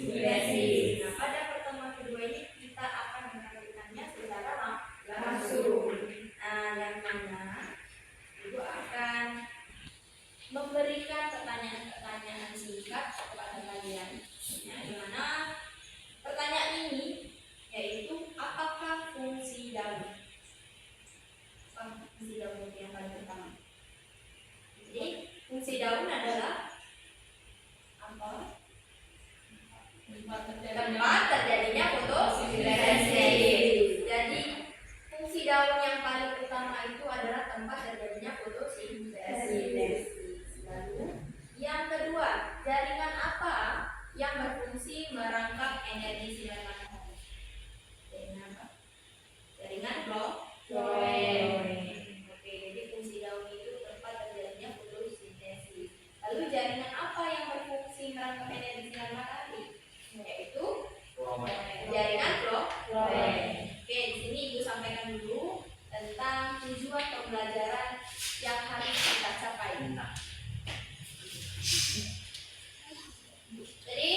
sintesis. Nah, pada pertemuan kedua ini kita akan menyampaikannya secara langsung. Nah, yang mana Ibu akan memberikan pertanyaan-pertanyaan singkat kepada kalian. Nah, di mana pertanyaan ini yaitu apakah fungsi daun? Fungsi daun yang paling pertama. Jadi fungsi daun adalah apa? Tempat terjadinya fotosintesis. Jadi fungsi daun yang paling utama itu adalah tempat terjadinya fotosintesis. Lalu yang kedua, jaringan apa yang berfungsi merangkap energi sinar matahari? Jaringan apa? Jaringan kloem. Oke, jadi fungsi daun itu tempat terjadinya fotosintesis. Lalu jaringan apa yang berfungsi merangkap energi sinar matahari? Yaitu jaringan kloem. Oke, di sini Ibu sampaikan dulu tentang tujuan pembelajaran yang harus kita capai. Jadi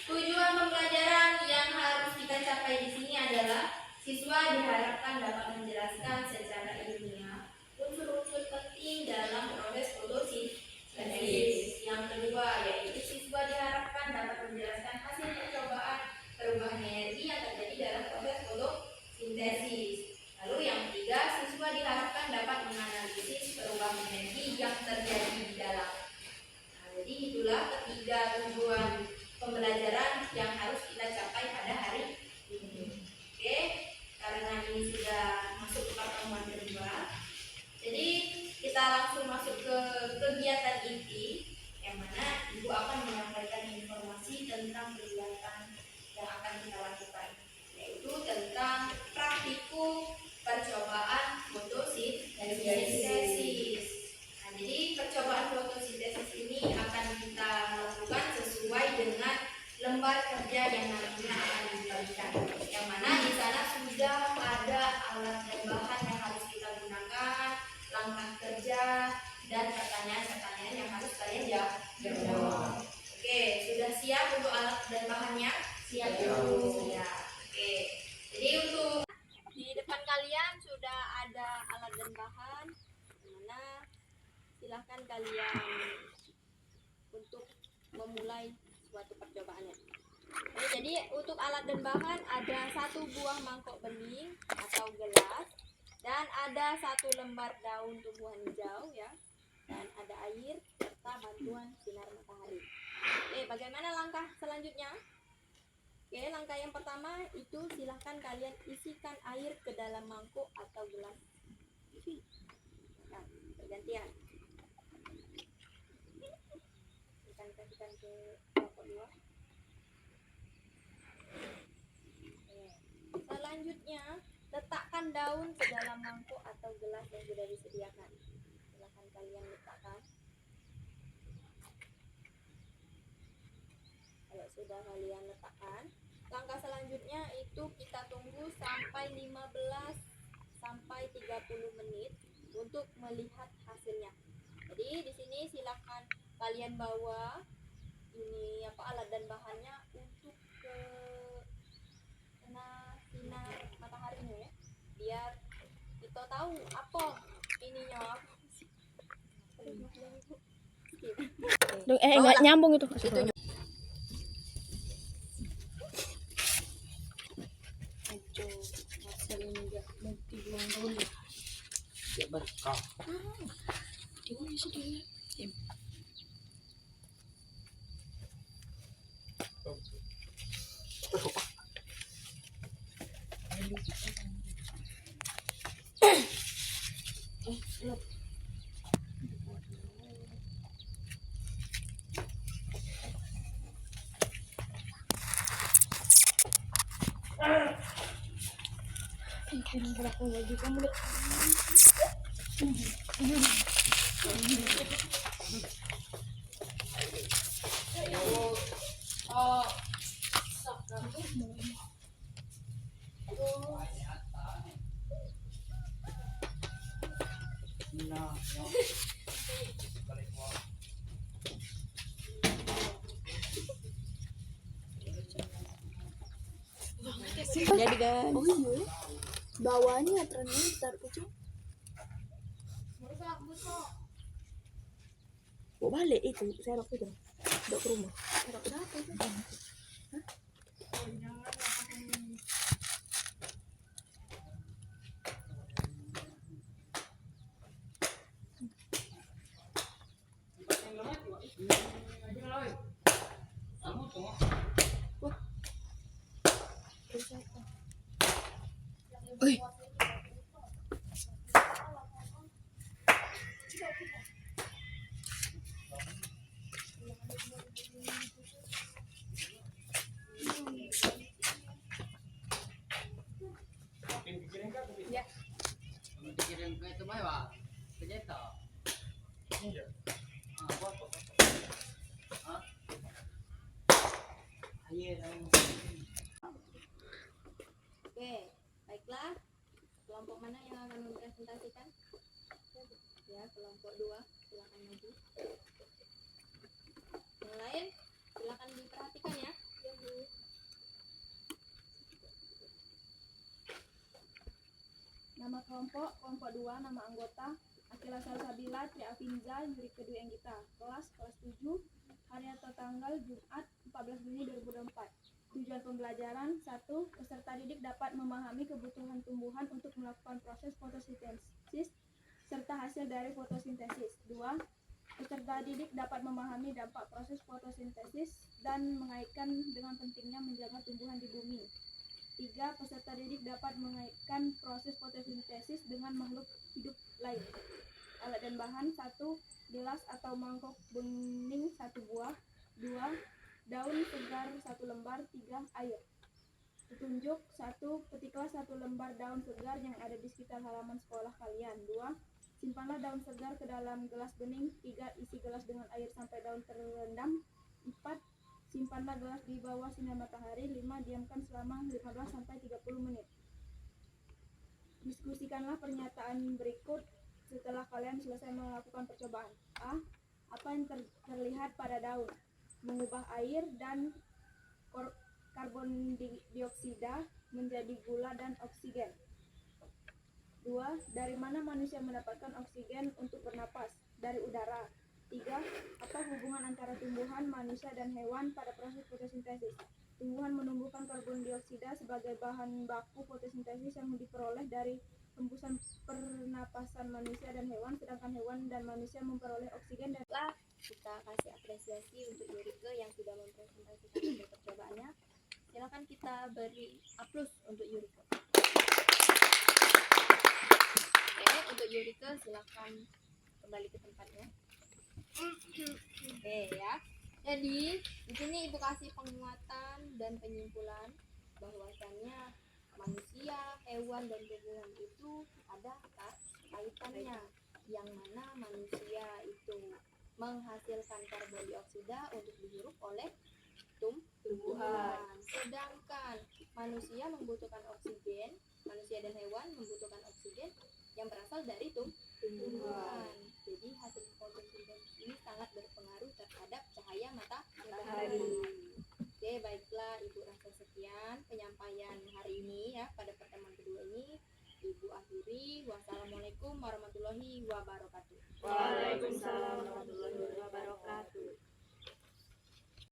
tujuan pembelajaran yang harus kita capai di sini adalah siswa diharapkan dapat menjelaskan secara ilmiah unsur-unsur penting dalam proses fotosintesis. Yang kedua yaitu siswa diharapkan dapat menjelaskan hasil percobaan perubahan energi yang terjadi dalam proses fotosintesis. Lalu yang ketiga, siswa diharapkan dapat menganalisis perubahan energi yang terjadi di dalam. Nah, jadi itulah ketiga tujuan pembelajaran yang harus kita capai pada hari ini. Oke, karena ini sudah masuk ke pertemuan kedua, jadi kita langsung masuk ke kegiatan inti, yang mana Ibu akan menyampaikan informasi tentang kegiatan yang akan kita lakukan, yaitu tentang praktikum percobaan fotosintesis. Nah, jadi percobaan fotosintesis ini akan kita lakukan sesuai dengan lembar kerja yang nantinya akan dibagikan, yang mana di sana sudah ada alat dan bahan yang harus kita gunakan, langkah kerja, dan pertanyaan-pertanyaan yang harus kalian jawab. Oke, sudah siap untuk alat dan bahannya? Siap. Siap. Oke, jadi untuk di depan kalian sudah ada alat dan bahan, mana silahkan kalian untuk memulai suatu percobaannya. Jadi untuk alat dan bahan ada 1 buah mangkok bening atau gelas, dan ada 1 lembar daun tumbuhan hijau ya, dan ada air serta bantuan sinar matahari. Oke, bagaimana langkah selanjutnya? Oke, langkah yang pertama itu silahkan kalian isikan air ke dalam mangkok atau gelas. Nah, bergantian. Kasihkan ke mangkok 2. Selanjutnya, letakkan daun ke dalam mangkok atau gelas yang sudah disediakan. Silahkan kalian letakkan. Kalau sudah kalian letakkan, langkah selanjutnya itu kita tunggu sampai 15 sampai 30 menit untuk melihat hasilnya. Jadi di sini silahkan kalian bawa ini alat dan bahannya untuk ke sinar mataharinya ya, biar kita tahu apa ininya. Enggak nyambung itu. Jadi guys. Oh iya. Bawahnya trennya tar pucuk. Bawa balik itu serok itu. Dok ke rumah. Serok berapa itu? Hah? Oi. Ya. Pikirin ke itu mah, Pak. Begitu. Iya. Oke, baiklah. Kelompok mana yang akan mempresentasikan? Ya, kelompok 2, silakan maju. Yang lain, silakan diperhatikan ya. Nama kelompok 2, nama anggota Akila Salsabila, Tri Afinza, Yuri Kedui Enggita. Kelas 7, hari atau tanggal Jumat 14 Juni 2024. Tujuan pembelajaran 1. Peserta didik dapat memahami kebutuhan tumbuhan untuk melakukan proses fotosintesis serta hasil dari fotosintesis. 2. Peserta didik dapat memahami dampak proses fotosintesis dan mengaitkan dengan pentingnya menjaga tumbuhan di bumi. 3. Peserta didik dapat mengaitkan proses fotosintesis dengan makhluk hidup lain. Alat dan bahan 1. Gelas atau mangkok bening 1 buah. 2. Daun segar 1 lembar. 3. Air. Petunjuk 1. Petiklah 1 lembar daun segar yang ada di sekitar halaman sekolah kalian. 2. Simpanlah daun segar ke dalam gelas bening. 3. Isi gelas dengan air sampai daun terendam. 4. Simpanlah gelas di bawah sinar matahari. 5. Diamkan selama 15-30 menit. Diskusikanlah pernyataan berikut setelah kalian selesai melakukan percobaan. A. Apa yang terlihat pada daun? Mengubah air dan karbon dioksida menjadi gula dan oksigen. 2. Dari mana manusia mendapatkan oksigen untuk bernapas? Dari udara. 3. Apa hubungan antara tumbuhan, manusia, dan hewan pada proses fotosintesis? Tumbuhan menumbuhkan karbon dioksida sebagai bahan baku fotosintesis yang diperoleh dari hembusan pernapasan manusia dan hewan, sedangkan hewan dan manusia memperoleh oksigen dan Kita kasih apresiasi untuk Yurike yang sudah mempresentasikan hasil percobaannya. Silakan kita beri aplaus untuk Yurike. Oke, untuk Yurike silakan kembali ke tempatnya. Oke ya. Jadi di sini Ibu kasih penguatan dan penyimpulan bahwasannya manusia, hewan, dan tumbuhan itu ada kaitannya, yang mana manusia itu menghasilkan karbon dioksida untuk dihirup oleh tumbuhan. Sedangkan manusia membutuhkan oksigen, manusia dan hewan membutuhkan oksigen yang berasal dari tumbuhan. Jadi hasil fotosintesis ini sangat berpengaruh terhadap cahaya matahari. Oke, baiklah Ibu, rasa sekian penyampaian hari ini ya, pada pertemuan kedua ini Ibu akhiri. Wassalamualaikum warahmatullahi wabarakatuh. Waalaikumsalam.